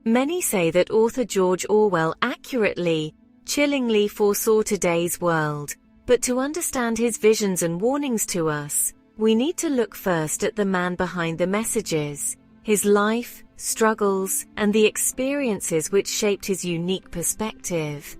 Many say that author George Orwell accurately, chillingly foresaw today's world, but to understand his visions and warnings to us, we need to look first at the man behind the messages, his life, struggles, and the experiences which shaped his unique perspective.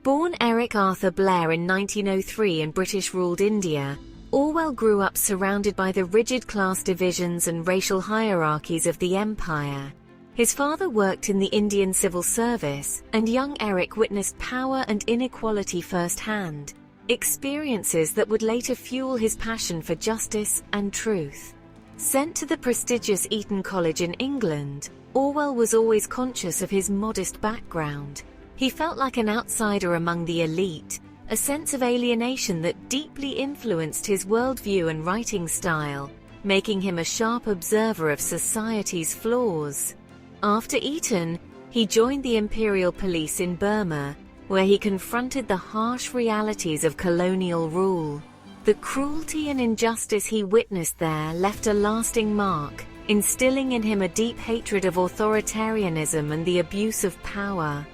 Born Eric Arthur Blair in 1903 in British-ruled India, Orwell grew up surrounded by the rigid class divisions and racial hierarchies of the empire. His father worked in the Indian civil service, and young Eric witnessed power and inequality firsthand, experiences that would later fuel his passion for justice and truth. Sent to the prestigious Eton College in England, Orwell was always conscious of his modest background. He felt like an outsider among the elite, a sense of alienation that deeply influenced his worldview and writing style, making him a sharp observer of society's flaws. After Eton, he joined the Imperial Police in Burma, where he confronted the harsh realities of colonial rule. The cruelty and injustice he witnessed there left a lasting mark, instilling in him a deep hatred of authoritarianism and the abuse of power.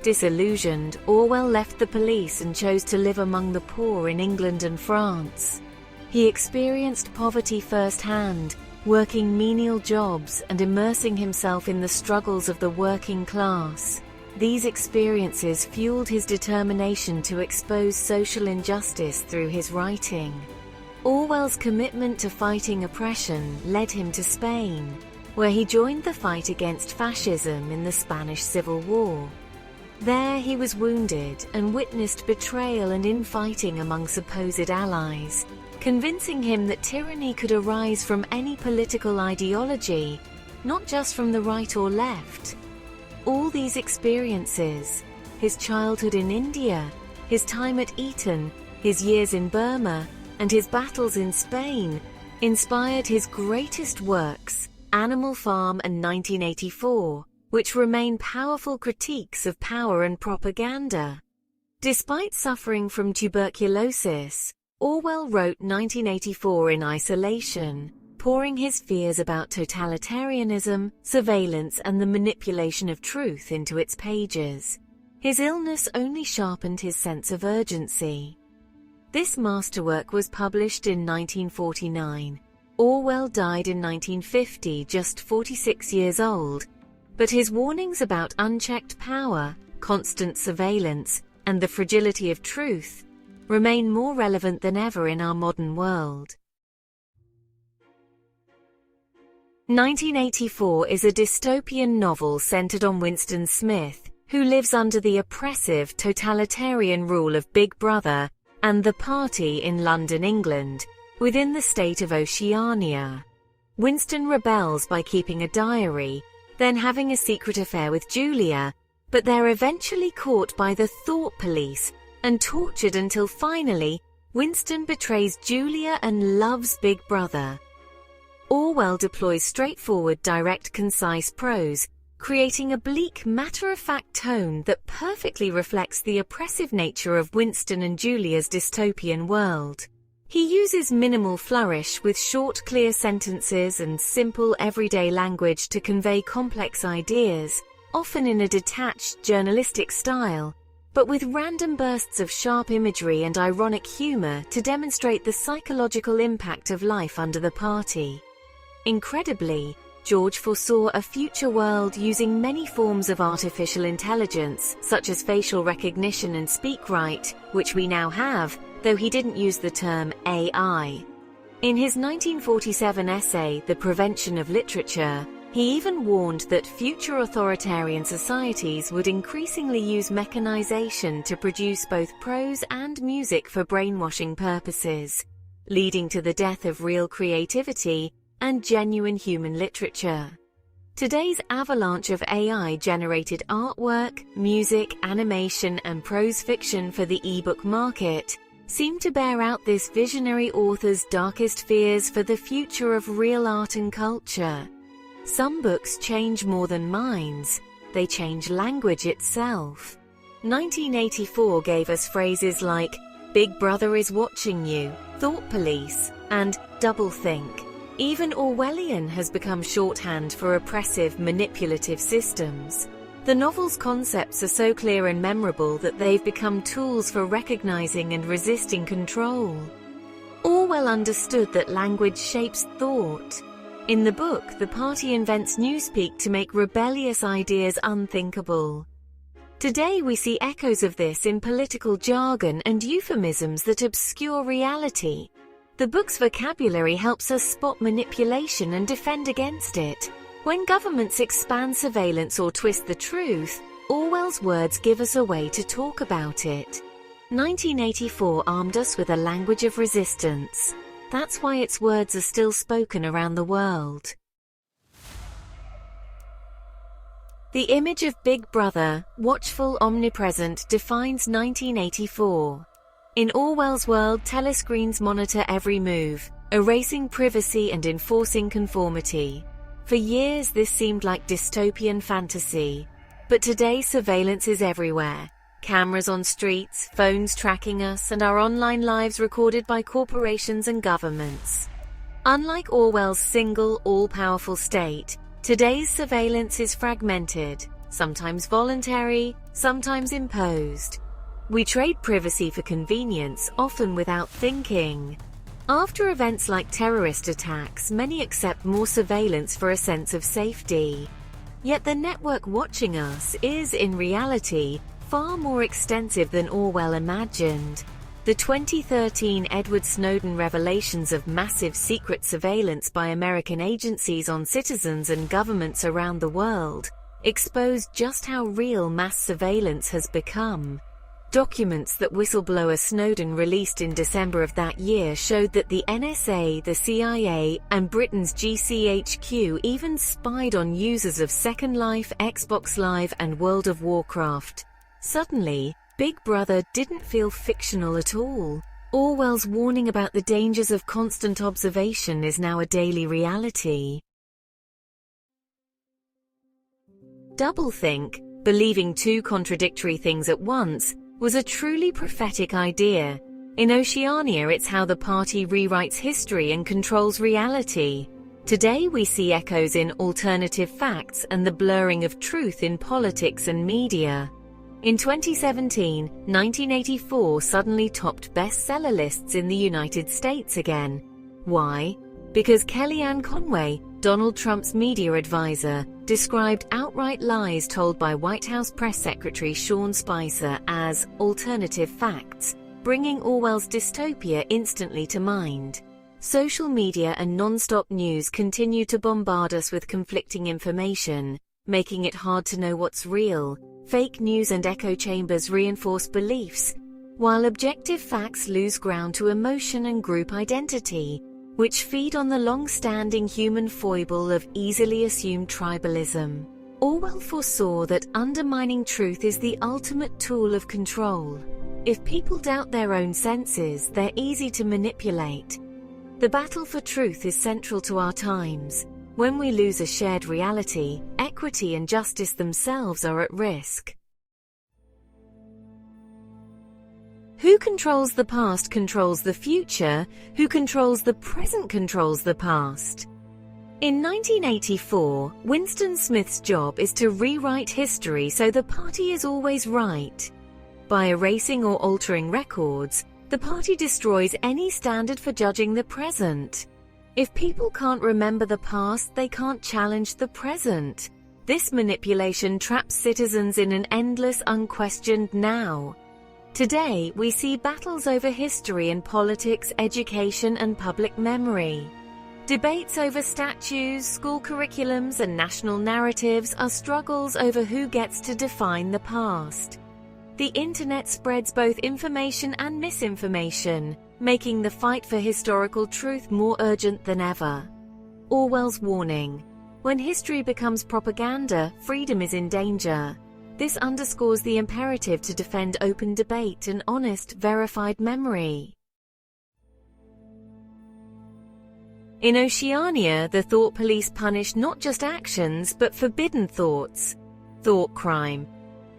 Disillusioned, Orwell left the police and chose to live among the poor in England and France. He experienced poverty firsthand, working menial jobs and immersing himself in the struggles of the working class. These experiences fueled his determination to expose social injustice through his writing. Orwell's commitment to fighting oppression led him to Spain, where he joined the fight against fascism in the Spanish Civil War. There he was wounded and witnessed betrayal and infighting among supposed allies, convincing him that tyranny could arise from any political ideology, not just from the right or left. All these experiences, his childhood in India, his time at Eton, his years in Burma, and his battles in Spain, inspired his greatest works, Animal Farm and 1984, which remain powerful critiques of power and propaganda. Despite suffering from tuberculosis, Orwell wrote 1984 in isolation, pouring his fears about totalitarianism, surveillance, and the manipulation of truth into its pages. His illness only sharpened his sense of urgency. This masterwork was published in 1949. Orwell died in 1950, just 46 years old, but his warnings about unchecked power, constant surveillance, and the fragility of truth remain more relevant than ever in our modern world. 1984 is a dystopian novel centered on Winston Smith, who lives under the oppressive, totalitarian rule of Big Brother and the Party in London, England, within the state of Oceania. Winston rebels by keeping a diary, then having a secret affair with Julia, but they're eventually caught by the Thought Police and tortured until finally, Winston betrays Julia and loves Big Brother. Orwell deploys straightforward, direct, concise prose, creating a bleak, matter-of-fact tone that perfectly reflects the oppressive nature of Winston and Julia's dystopian world. He uses minimal flourish with short, clear sentences and simple, everyday language to convey complex ideas, often in a detached, journalistic style, but with random bursts of sharp imagery and ironic humor to demonstrate the psychological impact of life under the Party. Incredibly, George foresaw a future world using many forms of artificial intelligence, such as facial recognition and speak-right, which we now have, though he didn't use the term AI. In his 1947 essay, The Prevention of Literature, he even warned that future authoritarian societies would increasingly use mechanization to produce both prose and music for brainwashing purposes, leading to the death of real creativity and genuine human literature. Today's avalanche of AI-generated artwork, music, animation, and prose fiction for the e-book market seem to bear out this visionary author's darkest fears for the future of real art and culture. Some books change more than minds, they change language itself. 1984 gave us phrases like, "Big Brother is watching you," "Thought Police," and "double think." Even Orwellian has become shorthand for oppressive, manipulative systems. The novel's concepts are so clear and memorable that they've become tools for recognizing and resisting control. Orwell understood that language shapes thought. In the book, the party invents newspeak to make rebellious ideas unthinkable. Today we see echoes of this in political jargon and euphemisms that obscure reality. The book's vocabulary helps us spot manipulation and defend against it. When governments expand surveillance or twist the truth, Orwell's words give us a way to talk about it. 1984 armed us with a language of resistance. That's why its words are still spoken around the world. The image of Big Brother, watchful, omnipresent, defines 1984. In Orwell's world, telescreens monitor every move, erasing privacy and enforcing conformity. For years, this seemed like dystopian fantasy. But today, surveillance is everywhere. Cameras on streets, phones tracking us, and our online lives recorded by corporations and governments. Unlike Orwell's single, all-powerful state, today's surveillance is fragmented, sometimes voluntary, sometimes imposed. We trade privacy for convenience, often without thinking. After events like terrorist attacks, many accept more surveillance for a sense of safety. Yet the network watching us is, in reality, far more extensive than Orwell imagined. The 2013 Edward Snowden revelations of massive secret surveillance by American agencies on citizens and governments around the world exposed just how real mass surveillance has become. Documents that whistleblower Snowden released in December of that year showed that the NSA, the CIA, and Britain's GCHQ even spied on users of Second Life, Xbox Live, and World of Warcraft. Suddenly, Big Brother didn't feel fictional at all. Orwell's warning about the dangers of constant observation is now a daily reality. Doublethink, believing two contradictory things at once, was a truly prophetic idea. In Oceania, it's how the party rewrites history and controls reality. Today we see echoes in alternative facts and the blurring of truth in politics and media. In 2017, 1984 suddenly topped bestseller lists in the United States again. Why? Because Kellyanne Conway, Donald Trump's media advisor, described outright lies told by White House Press Secretary Sean Spicer as alternative facts, bringing Orwell's dystopia instantly to mind. Social media and non-stop news continue to bombard us with conflicting information, making it hard to know what's real. Fake news and echo chambers reinforce beliefs, while objective facts lose ground to emotion and group identity, which feed on the long-standing human foible of easily assumed tribalism. Orwell foresaw that undermining truth is the ultimate tool of control. If people doubt their own senses, they're easy to manipulate. The battle for truth is central to our times. When we lose a shared reality, equity and justice themselves are at risk. Who controls the past controls the future. Who controls the present controls the past. In 1984, Winston Smith's job is to rewrite history so the party is always right. By erasing or altering records, the party destroys any standard for judging the present. If people can't remember the past, they can't challenge the present. This manipulation traps citizens in an endless, unquestioned now. Today, we see battles over history and politics, education, and public memory. Debates over statues, school curriculums, and national narratives are struggles over who gets to define the past. The internet spreads both information and misinformation, making the fight for historical truth more urgent than ever. Orwell's warning: when history becomes propaganda, freedom is in danger. This underscores the imperative to defend open debate and honest, verified memory. In Oceania, the thought police punish not just actions but forbidden thoughts. Thought crime.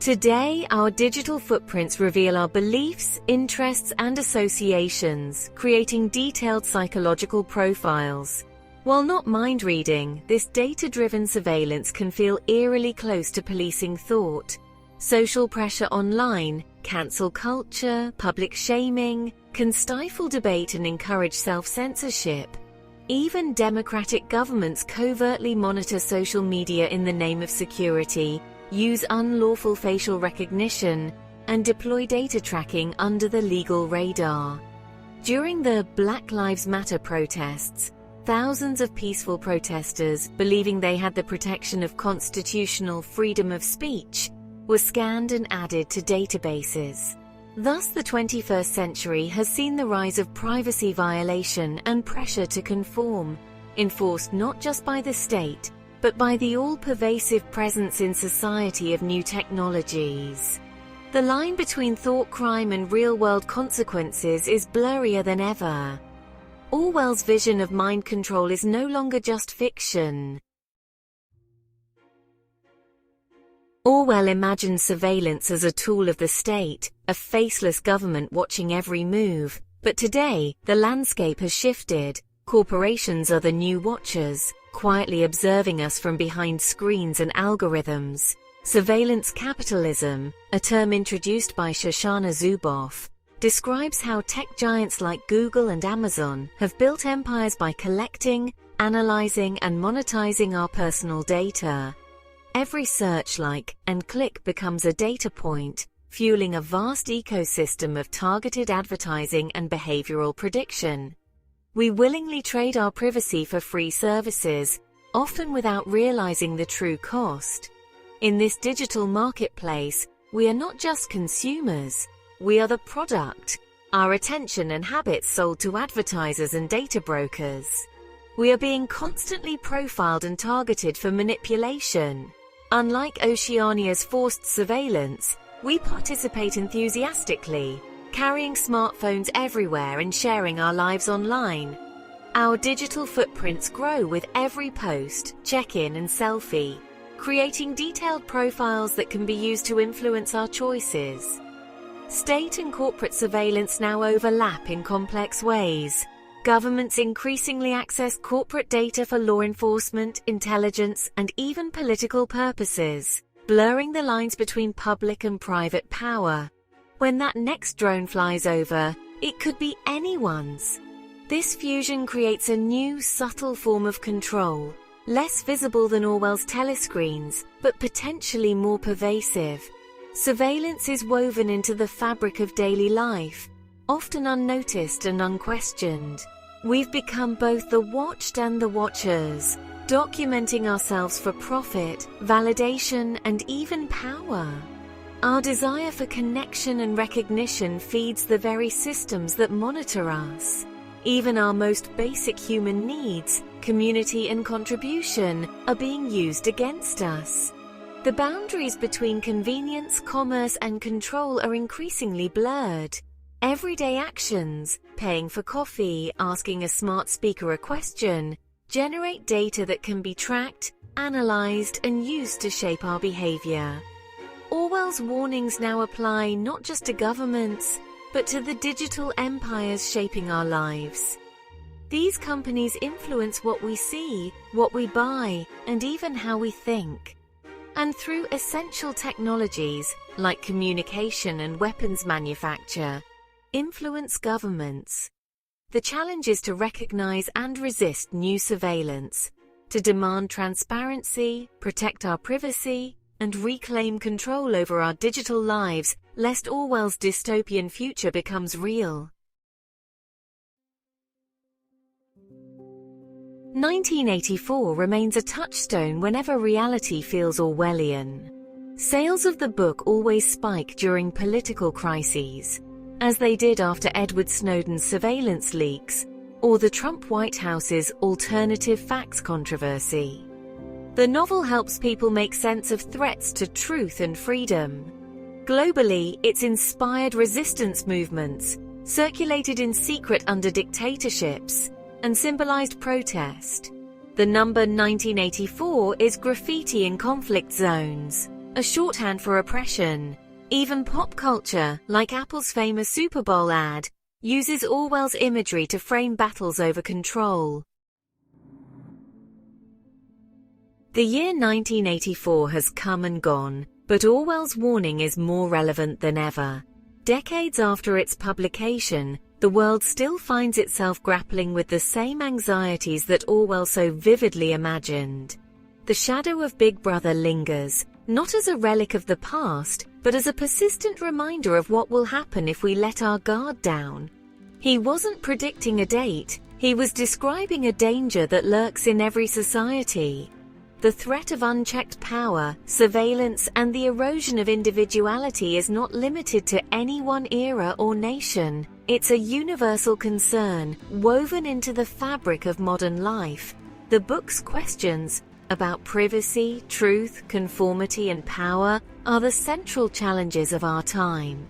Today, our digital footprints reveal our beliefs, interests, and associations, creating detailed psychological profiles. While not mind-reading, this data-driven surveillance can feel eerily close to policing thought. Social pressure online, cancel culture, public shaming, can stifle debate and encourage self-censorship. Even democratic governments covertly monitor social media in the name of security, use unlawful facial recognition, and deploy data tracking under the legal radar. During the Black Lives Matter protests, thousands of peaceful protesters, believing they had the protection of constitutional freedom of speech, were scanned and added to databases. Thus, the 21st century has seen the rise of privacy violation and pressure to conform, enforced not just by the state, but by the all-pervasive presence in society of new technologies. The line between thought crime and real-world consequences is blurrier than ever. Orwell's vision of mind control is no longer just fiction. Orwell imagined surveillance as a tool of the state, a faceless government watching every move. But today, the landscape has shifted. Corporations are the new watchers, quietly observing us from behind screens and algorithms. Surveillance capitalism, a term introduced by Shoshana Zuboff, describes how tech giants like Google and Amazon have built empires by collecting, analyzing, and monetizing our personal data. Every search, like, and click becomes a data point, fueling a vast ecosystem of targeted advertising and behavioral prediction. We willingly trade our privacy for free services, often without realizing the true cost. In this digital marketplace, we are not just consumers. We are the product, our attention and habits sold to advertisers and data brokers. We are being constantly profiled and targeted for manipulation. Unlike Oceania's forced surveillance, we participate enthusiastically, carrying smartphones everywhere and sharing our lives online. Our digital footprints grow with every post, check-in, and selfie, creating detailed profiles that can be used to influence our choices. State and corporate surveillance now overlap in complex ways. Governments increasingly access corporate data for law enforcement, intelligence, and even political purposes, blurring the lines between public and private power. When that next drone flies over, it could be anyone's. This fusion creates a new, subtle form of control, less visible than Orwell's telescreens, but potentially more pervasive. Surveillance is woven into the fabric of daily life, often unnoticed and unquestioned. We've become both the watched and the watchers, documenting ourselves for profit, validation, and even power. Our desire for connection and recognition feeds the very systems that monitor us. Even our most basic human needs, community and contribution, are being used against us. The boundaries between convenience, commerce, and control are increasingly blurred. Everyday actions, paying for coffee, asking a smart speaker a question, generate data that can be tracked, analyzed, and used to shape our behavior. Orwell's warnings now apply not just to governments, but to the digital empires shaping our lives. These companies influence what we see, what we buy, and even how we think. And through essential technologies, like communication and weapons manufacture, influence governments. The challenge is to recognize and resist new surveillance, to demand transparency, protect our privacy, and reclaim control over our digital lives, lest Orwell's dystopian future becomes real. 1984 remains a touchstone whenever reality feels Orwellian. Sales of the book always spike during political crises, as they did after Edward Snowden's surveillance leaks, or the Trump White House's alternative facts controversy. The novel helps people make sense of threats to truth and freedom. Globally, it's inspired resistance movements, circulated in secret under dictatorships, and symbolized protest. The number 1984 is graffiti in conflict zones, a shorthand for oppression. Even pop culture, like Apple's famous Super Bowl ad, uses Orwell's imagery to frame battles over control. The year 1984 has come and gone, but Orwell's warning is more relevant than ever. Decades after its publication, the world still finds itself grappling with the same anxieties that Orwell so vividly imagined. The shadow of Big Brother lingers, not as a relic of the past, but as a persistent reminder of what will happen if we let our guard down. He wasn't predicting a date, he was describing a danger that lurks in every society. The threat of unchecked power, surveillance, and the erosion of individuality is not limited to any one era or nation. It's a universal concern, woven into the fabric of modern life. The book's questions about privacy, truth, conformity, and power are the central challenges of our time.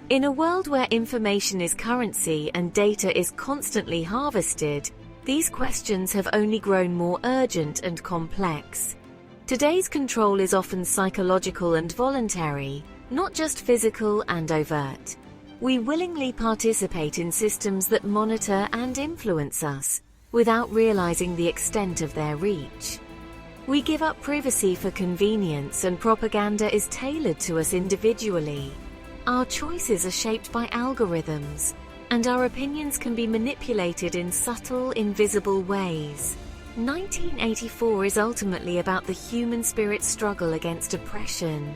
In a world where information is currency and data is constantly harvested, these questions have only grown more urgent and complex. Today's control is often psychological and voluntary, not just physical and overt. We willingly participate in systems that monitor and influence us, without realizing the extent of their reach. We give up privacy for convenience, and propaganda is tailored to us individually. Our choices are shaped by algorithms, and our opinions can be manipulated in subtle, invisible ways. 1984 is ultimately about the human spirit's struggle against oppression.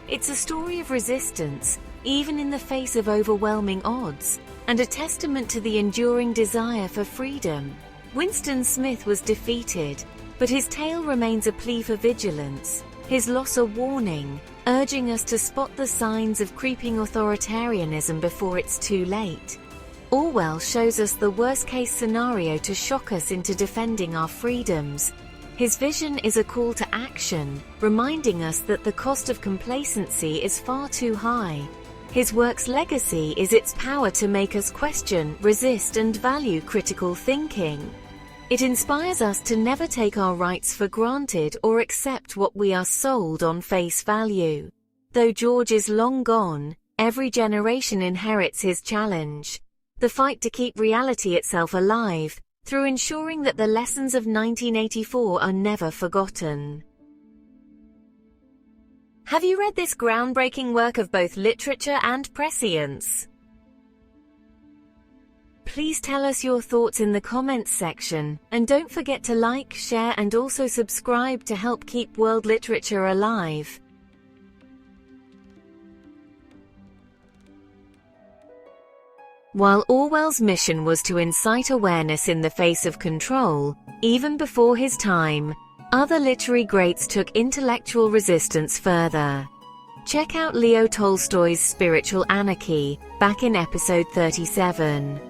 It's a story of resistance, even in the face of overwhelming odds, and a testament to the enduring desire for freedom. Winston Smith was defeated, but his tale remains a plea for vigilance, his loss a warning, urging us to spot the signs of creeping authoritarianism before it's too late. Orwell shows us the worst-case scenario to shock us into defending our freedoms. His vision is a call to action, reminding us that the cost of complacency is far too high. His work's legacy is its power to make us question, resist, and value critical thinking. It inspires us to never take our rights for granted or accept what we are sold on face value. Though George is long gone, every generation inherits his challenge. The fight to keep reality itself alive, through ensuring that the lessons of 1984 are never forgotten. Have you read this groundbreaking work of both literature and prescience? Please tell us your thoughts in the comments section, and don't forget to like, share, and also subscribe to help keep world literature alive. While Orwell's mission was to incite awareness in the face of control, even before his time, other literary greats took intellectual resistance further. Check out Leo Tolstoy's Spiritual Anarchy, back in episode 37.